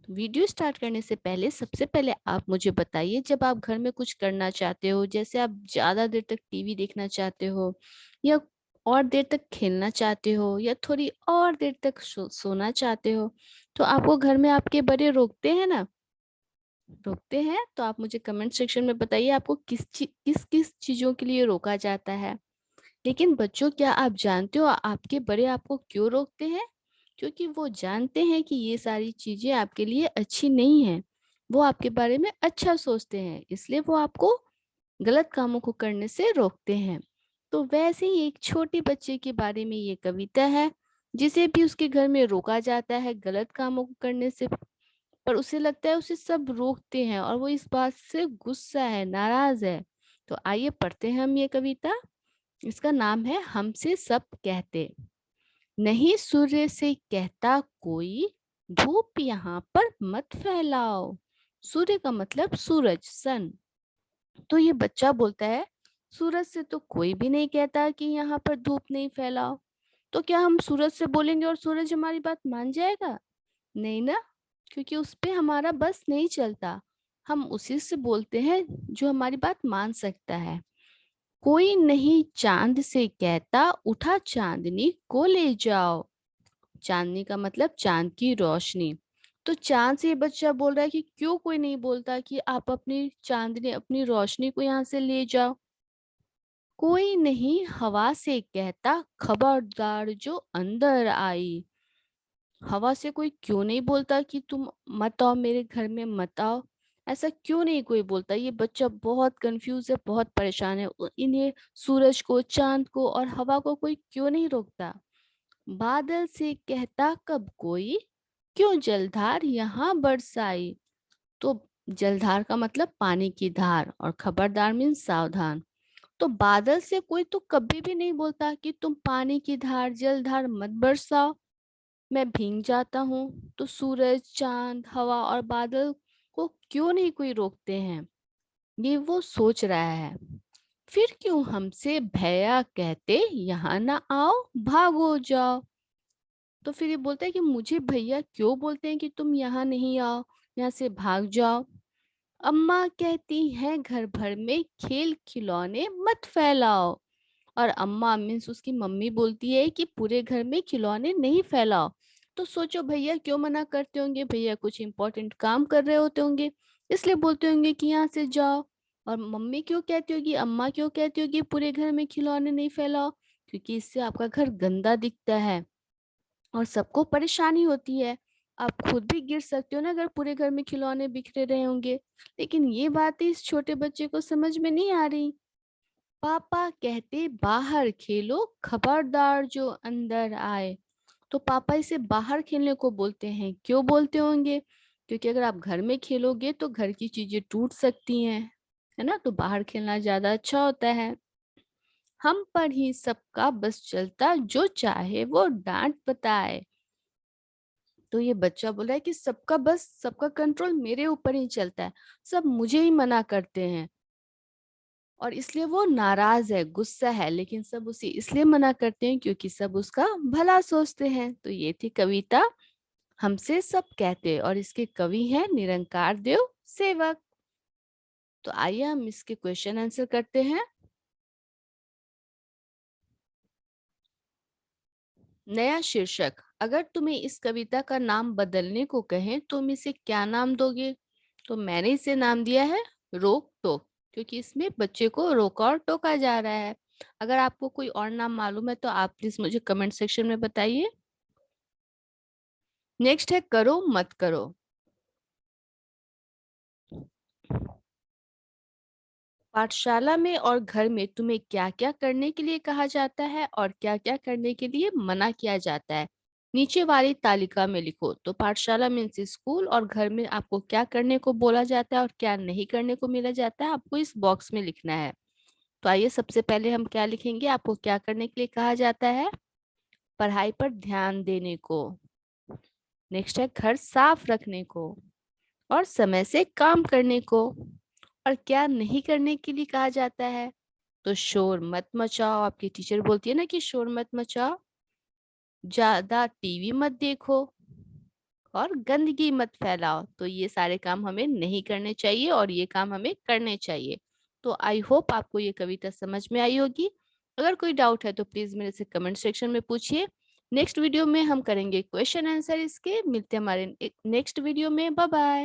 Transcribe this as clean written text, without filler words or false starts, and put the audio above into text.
Video start करने से पहले सबसे पहले आप मुझे बताइए, जब आप घर में कुछ करना चाहते हो, जैसे आप ज़्यादा देर तक टीवी देखना चाहते हो या और देर तक खेलना चाहते हो या थोड़ी और देर तक सोना चाहते हो, तो आपको घर में आपके बड़े रोकते हैं ना? रोकते हैं तो आप मुझे कमेंट सेक्शन में बताइए, आपको किस-किस चीज़ों के लिए रोका जाता है? लेकिन बच्चों, क्या आप जानते हो आपके बड़े आपको क्यों रोकते हैं? क्योंकि वो जानते हैं कि ये सारी चीज़ें आपके लिए अच्छी नहीं हैं। वो आपके बारे में अच्छा सोचते हैं, इसलिए वो आपको गलत कामों को करने से रोकते हैं। तो वैसे ही एक छोटे बच्चे के बारे में ये कविता है, जिसे भी उसके घर में रोका जाता है गलत कामों को करने से, पर उसे लगता है उसे सब रोकते हैं और वो इस बात से गुस्सा है, नाराज़ है। तो आइए पढ़ते हैं हम ये कविता। इसका नाम है हमसे सब कहते। नहीं सूर्य से कहता कोई, धूप यहाँ पर मत फैलाओ। सूर्य का मतलब सूरज, सन। तो ये बच्चा बोलता है, सूरज से तो कोई भी नहीं कहता कि यहाँ पर धूप नहीं फैलाओ। तो क्या हम सूरज से बोलेंगे और सूरज हमारी बात मान जाएगा? नहीं ना, क्योंकि उस पे हमारा बस नहीं चलता। हम उसी से बोलते हैं जो हमारी बात मान सकता है। कोई नहीं चांद से कहता, उठा चांदनी को ले जाओ। चांदनी का मतलब चांद की रोशनी। तो चांद से ये बच्चा बोल रहा है कि क्यों कोई नहीं बोलता कि आप अपनी चांदनी, अपनी रोशनी को यहाँ से ले जाओ। कोई नहीं हवा से कहता, खबरदार जो अंदर आई। हवा से कोई क्यों नहीं बोलता कि तुम मत आओ, मेरे घर में मत आओ? ऐसा क्यों नहीं कोई बोलता? ये बच्चा बहुत कंफ्यूज है, बहुत परेशान है। इन्हें सूरज को, चांद को और हवा को कोई क्यों नहीं रोकता? बादल से कहता कब कोई, क्यों जलधार यहाँ बरसाई। तो जलधार का मतलब पानी की धार और खबरदार मीन्स सावधान। तो बादल से कोई तो कभी भी नहीं बोलता कि तुम पानी की धार, जलधार मत बरसाओ, मैं भीग जाता हूँ। तो सूरज, चांद, हवा और बादल को क्यों नहीं कोई रोकते हैं? ये वो सोच रहा है। फिर क्यों हमसे भैया कहते, यहाँ ना आओ, भागो जाओ। तो फिर ये बोलता है कि मुझे भैया क्यों बोलते हैं कि तुम यहाँ नहीं आओ, यहाँ से भाग जाओ। अम्मा कहती हैं घर भर में खेल खिलौने मत फैलाओ। और अम्मा मीन्स उसकी मम्मी बोलती है कि पूरे घर में खिलौने नहीं फैलाओ। तो सोचो भैया क्यों मना करते होंगे? भैया कुछ इंपॉर्टेंट काम कर रहे होते होंगे, इसलिए बोलते होंगे कि यहाँ से जाओ। और मम्मी क्यों कहती होगी, अम्मा क्यों कहती होगी पूरे घर में खिलौने नहीं फैलाओ? क्योंकि इससे आपका घर गंदा दिखता है और सबको परेशानी होती है। आप खुद भी गिर सकते हो ना अगर पूरे घर में खिलौने बिखरे रहे होंगे। लेकिन ये बातें इस छोटे बच्चे को समझ में नहीं आ रही। पापा कहते बाहर खेलो, खबरदार जो अंदर आए। तो पापा इसे बाहर खेलने को बोलते हैं, क्यों बोलते होंगे? क्योंकि अगर आप घर में खेलोगे तो घर की चीजें टूट सकती हैं, है ना? तो बाहर खेलना ज्यादा अच्छा होता है। हम पर ही सबका बस चलता, जो चाहे वो डांट बताए। तो ये बच्चा बोल रहा है कि सबका बस, सबका कंट्रोल मेरे ऊपर ही चलता है, सब मुझे ही मना करते हैं। और इसलिए वो नाराज है, गुस्सा है, लेकिन सब उसे इसलिए मना करते हैं क्योंकि सब उसका भला सोचते हैं। तो ये थी कविता हमसे सब कहते, और इसके कवि हैं निरंकार देव सेवक। तो आइए हम इसके क्वेश्चन आंसर करते हैं। नया शीर्षक, अगर तुम्हें इस कविता का नाम बदलने को कहें तुम इसे क्या नाम दोगे? तो मैंने इसे नाम दिया है रोक टोक, क्योंकि इसमें बच्चे को रोका और टोका जा रहा है। अगर आपको कोई और नाम मालूम है तो आप प्लीज मुझे कमेंट सेक्शन में बताइए। नेक्स्ट है करो मत करो। पाठशाला में और घर में तुम्हें क्या-क्या करने के लिए कहा जाता है और क्या-क्या करने के लिए मना किया जाता है? नीचे वाली तालिका में लिखो। तो पाठशाला मीन्स स्कूल, और घर में आपको क्या करने को बोला जाता है और क्या नहीं करने को मिला जाता है, आपको इस बॉक्स में लिखना है। तो आइए सबसे पहले हम क्या लिखेंगे, आपको क्या करने के लिए कहा जाता है? पढ़ाई पर ध्यान देने को। नेक्स्ट है घर साफ रखने को और समय से काम करने को। और क्या नहीं करने के लिए कहा जाता है? तो शोर मत मचाओ, आपकी टीचर बोलती है ना कि शोर मत मचाओ। ज्यादा टीवी मत देखो और गंदगी मत फैलाओ। तो ये सारे काम हमें नहीं करने चाहिए और ये काम हमें करने चाहिए। तो आई होप आपको ये कविता समझ में आई होगी। अगर कोई डाउट है तो प्लीज मेरे से कमेंट सेक्शन में पूछिए। नेक्स्ट वीडियो में हम करेंगे क्वेश्चन आंसर इसके। मिलते हैं हमारे नेक्स्ट वीडियो में। Bye bye.